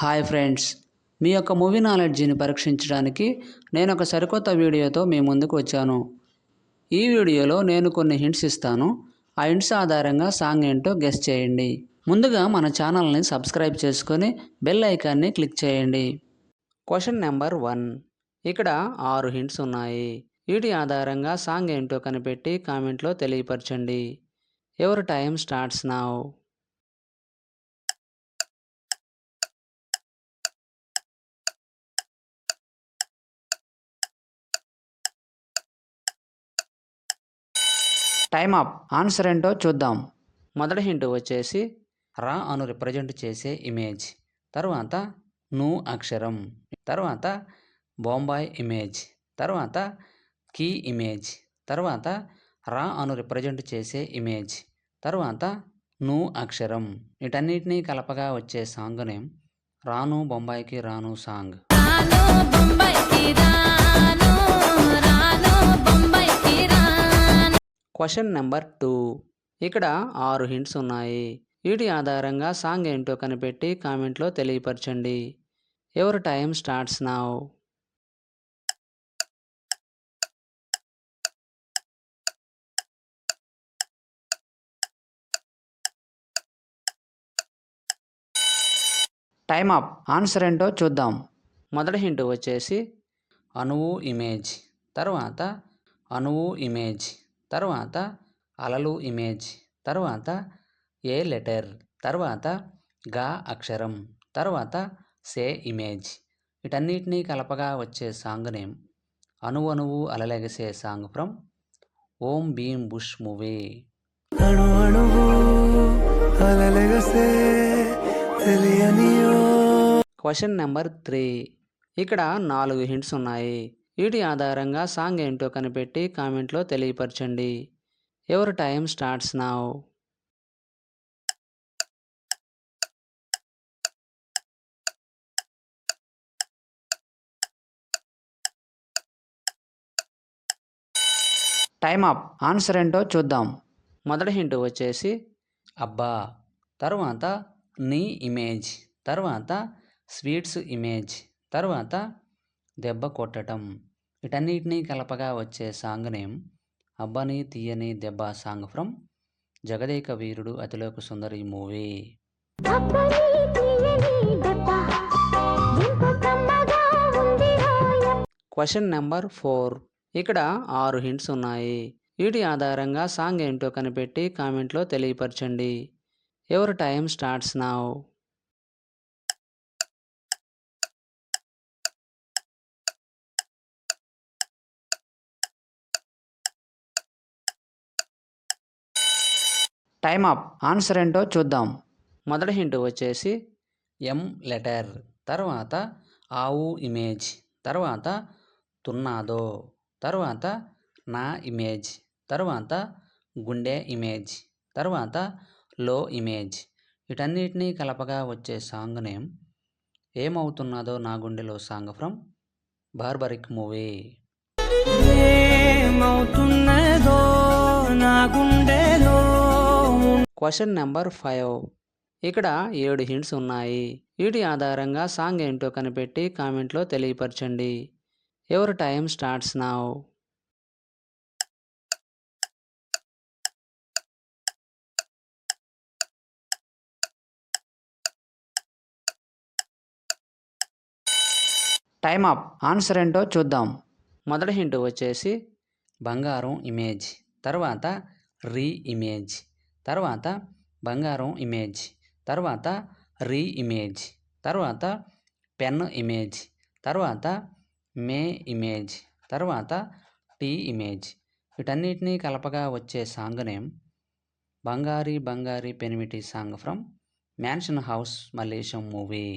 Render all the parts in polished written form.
Hi friends, మీ యొక్క movie నాలెడ్జిని పరీక్షించడానికి నేను ఒక సరికొత్త వీడియోతో మీ ముందుకు వచ్చాను. ఈ వీడియోలో నేను కొన్ని హింట్స్ ఇస్తాను. ఆ హింట్స్ ఆధారంగా సాంగ్ ఏంటో గెస్ చేయండి. ముందుగా మన ఛానల్ని సబ్స్క్రైబ్ చేసుకొని బెల్ ఐకాన్ని క్లిక్ చేయండి. Question number 1. ఇక్కడ 6 హింట్స్ ఉన్నాయి. వీటి ఆధారంగా సాంగ్ ఏంటో కనిపెట్టి కామెంట్లో తెలియపరచండి. Your time starts now. Time up. Answer ఏంటో చూద్దాం. మొదటి హింట్ వచ్చేసి రా అను రిప్రజెంట్ చేసే ఇమేజ్, తర్వాత ను అక్షరం, తర్వాత బొంబాయి ఇమేజ్, తర్వాత కీ ఇమేజ్, తర్వాత రా అను రిప్రజెంట్ చేసే ఇమేజ్, తర్వాత ను అక్షరం. వీటన్నిటినీ కలపగా వచ్చే సాంగ్ నేమ్ రాను బొంబాయికి రాను సాంగ్. Question number 2. ఇక్కడ 6 హింట్స్ ఉన్నాయి. వీటి ఆధారంగా సాంగ్ ఏంటో కనిపెట్టి కామెంట్లో తెలియపరచండి. Your time starts now. Time up. Answer ఏంటో చూద్దాం. మొదటి హింట్ వచ్చేసి అణువు ఇమేజ్, తర్వాత అణువు ఇమేజ్, తర్వాత అలలు ఇమేజ్, తర్వాత ఏ లెటర్, తర్వాత గా అక్షరం, తర్వాత సే ఇమేజ్. వీటన్నిటినీ కలపగా వచ్చే సాంగ్ నేమ్ అణువు అణువు అలలెగసే song from Om Bheem Bush movie. Question number 3. ఇక్కడ 4 హింట్స్ ఉన్నాయి. వీటి ఆధారంగా సాంగ్ ఏంటో కనిపెట్టి కామెంట్లో తెలియపరచండి. Your time starts now. Time up. Answer ఏంటో చూద్దాం. మొదటి హింట్ వచ్చేసి అబ్బా, తర్వాత నీ ఇమేజ్, తర్వాత స్వీట్స్ ఇమేజ్, తర్వాత దెబ్బ కొట్టడం. వీటన్నిటినీ కలపగా వచ్చే సాంగ్ నేమ్ అబ్బని తీయని దెబ్బ song from Jagadeka Veerudu Athiloka Sundari movie. Question number 4. ఇక్కడ 6 హింట్స్ ఉన్నాయి. వీటి ఆధారంగా సాంగ్ ఏంటో కనిపెట్టి కామెంట్లో తెలియపరచండి. Your time starts now. Time up. Answer ఏంటో చూద్దాం. మొదటి హింట్ వచ్చేసి ఎం లెటర్, తర్వాత ఆవు ఇమేజ్, తర్వాత తున్నాదో, తర్వాత నా ఇమేజ్, తర్వాత గుండె ఇమేజ్, తర్వాత లో ఇమేజ్. వీటన్నిటినీ కలపగా వచ్చే సాంగ్ నేమ్ ఏమవుతున్నదో నా గుండెలో song from barbaric movie. Question number 5. ఇక్కడ 7 హింట్స్ ఉన్నాయి. వీటి ఆధారంగా సాంగ్ ఏంటో కనిపెట్టి కామెంట్లో తెలియపరచండి. Your time starts now. Time up. Answer ఏంటో చూద్దాం. మొదటి హింట్ వచ్చేసి బంగారం ఇమేజ్, తర్వాత రీ ఇమేజ్, తర్వాత బంగారం ఇమేజ్, తర్వాత రీ ఇమేజ్, తర్వాత పెన్ ఇమేజ్, తర్వాత మే ఇమేజ్, తర్వాత టీ ఇమేజ్. వీటన్నిటినీ కలపగా వచ్చే సాంగ్ నేమ్ బంగారి బంగారి పెనిమిటి song from mansion house Mallesham movie.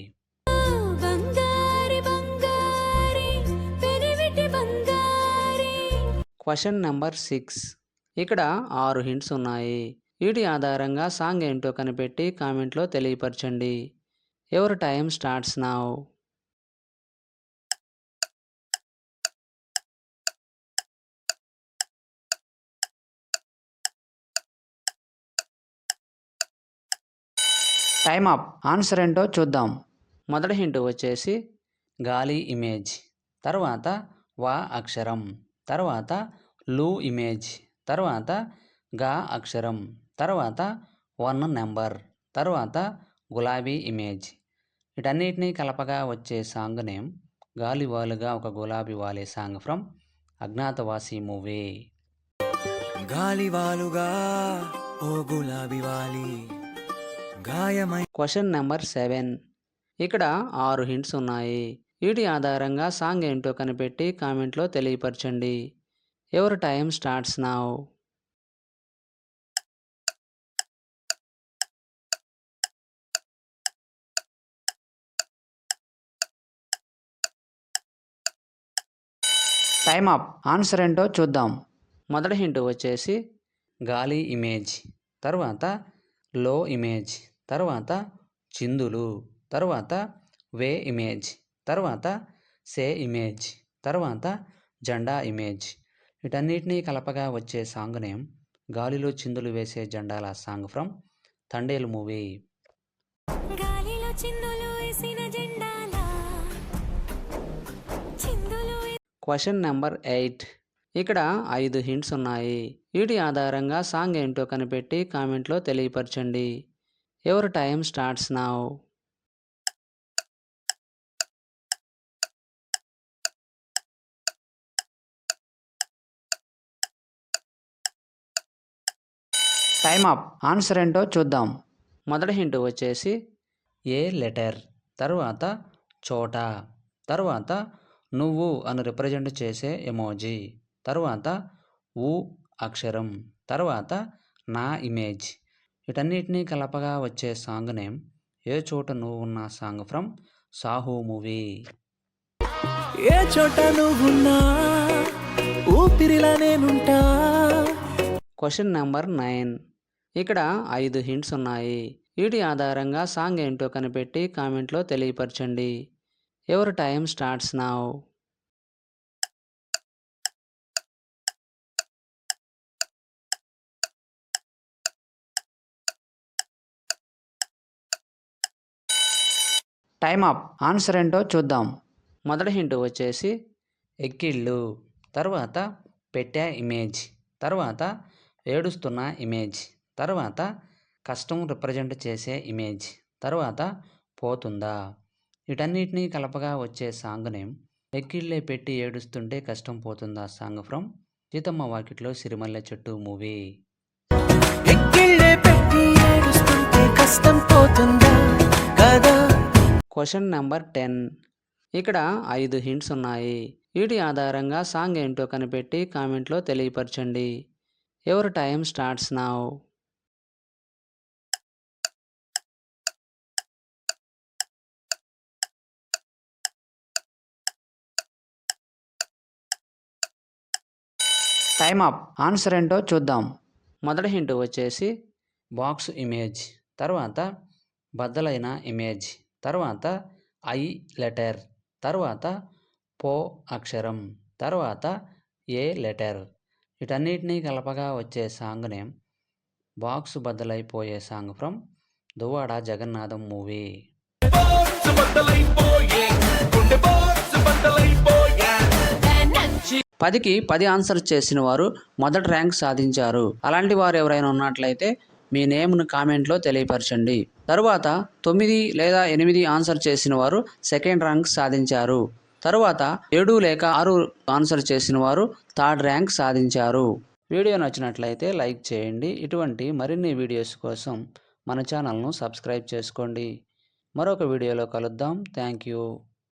Question number 6. ఇక్కడ 6 హింట్స్ ఉన్నాయి. వీటి ఆధారంగా సాంగ్ ఏంటో కనిపెట్టి కామెంట్లో తెలియపరచండి. Your time starts now. Time up. Answer ఏంటో చూద్దాం. మొదటి హింట్ వచ్చేసి గాలి ఇమేజ్, తర్వాత వా అక్షరం, తర్వాత లు ఇమేజ్, తర్వాత గా అక్షరం, తర్వాత 1 నెంబర్, తర్వాత గులాబీ ఇమేజ్. వీటన్నిటినీ కలపగా వచ్చే సాంగ్ నేమ్ గాలివాలుగా ఒక గులాబీ వాలే సాంగ్ ఫ్రమ్ అజ్ఞాతవాసి మూవీ. గాలివాలుగా ఓ గులాబీ వాలి గాయమై. Question number 7. ఇక్కడ 6 హింట్స్ ఉన్నాయి. వీటి ఆధారంగా సాంగ్ ఏంటో కనిపెట్టి కామెంట్లో తెలియపరచండి. Your time starts now. Time up. Answer ఏంటో చూద్దాం. మొదటి హింట్ వచ్చేసి గాలి ఇమేజ్, తర్వాత లో ఇమేజ్, తర్వాత చిందులు, తర్వాత వే ఇమేజ్, తర్వాత సే ఇమేజ్, తర్వాత జెండా ఇమేజ్. వీటన్నిటినీ కలపగా వచ్చే సాంగ్ నేమ్ గాలిలో చిందులు వేసే జెండాల song from Thandel movie. Question number 8. ఇక్కడ 5 హింట్స్ ఉన్నాయి. వీటి ఆధారంగా సాంగ్ ఏంటో కనిపెట్టి కామెంట్లో తెలియపరచండి. Your time starts now. Time up. Answer ఏంటో చూద్దాం. మొదటి హింట్ వచ్చేసి ఏ లెటర్, తర్వాత చోటా, తర్వాత నువ్వు అని రిప్రజెంట్ చేసే ఎమోజీ, తర్వాత ఊ అక్షరం, తర్వాత నా ఇమేజ్. వీటన్నిటినీ కలపగా వచ్చే సాంగ్ నేమ్ ఏ చోట నువ్వు ఉన్న సాంగ్ ఫ్రమ్ సాహు మూవీ. ఏ చోట నువ్వున్నా ఊపిరిలా నేనుంటా. Question number 9. ఇక్కడ 5 హింట్స్ ఉన్నాయి. వీటి ఆధారంగా సాంగ్ ఏంటో కనిపెట్టి కామెంట్లో తెలియపరచండి. Your time starts now. Time up. Answer ఏంటో చూద్దాం. మొదటి హింట్ వచ్చేసి ఎక్కిళ్ళు, తర్వాత పెట్టే ఇమేజ్, తర్వాత ఏడుస్తున్న ఇమేజ్, తర్వాత కష్టం రిప్రజెంట్ చేసే ఇమేజ్, తర్వాత పోతుందా. వీటన్నిటినీ కలపగా వచ్చే సాంగ్ నేమ్ ఎక్కిళ్ళే పెట్టి ఏడుస్తుంటే కష్టం పోతుందా సాంగ్ ఫ్రమ్ సీతమ్మ వాకిట్లో సిరిమల్లె చెట్టు మూవీ. Question number 10. ఇక్కడ 5 హింట్స్ ఉన్నాయి. వీటి ఆధారంగా సాంగ్ ఏంటో కనిపెట్టి కామెంట్లో తెలియపరచండి. Your time starts now. Time up. Answer ఏంటో చూద్దాం. మొదటి హింట్ వచ్చేసి బాక్స్ ఇమేజ్, తర్వాత బద్దలైన ఇమేజ్, తర్వాత ఐ లెటర్, తర్వాత పో అక్షరం, తర్వాత ఏ లెటర్. వీటన్నిటినీ కలపగా వచ్చే సాంగ్ నేమ్ బాక్స్ బద్దలైపోయే song from Duvvada Jagannadham movie. 10కి 10 ఆన్సర్ చేసిన వారు మొదటి ర్యాంక్ సాధించారు. అలాంటి వారు ఎవరైనా ఉన్నట్లయితే మీ నేమ్ను కామెంట్లో తెలియపరచండి. తరువాత 9 లేదా 8 ఆన్సర్ చేసిన వారు సెకండ్ ర్యాంక్ సాధించారు. తరువాత 7 లేక 6 ఆన్సర్ చేసిన వారు థర్డ్ ర్యాంక్ సాధించారు. వీడియో నచ్చినట్లయితే లైక్ చేయండి. ఇటువంటి మరిన్ని వీడియోస్ కోసం మన ఛానల్ను సబ్స్క్రైబ్ చేసుకోండి. మరొక వీడియోలో కలుద్దాం. Thank you.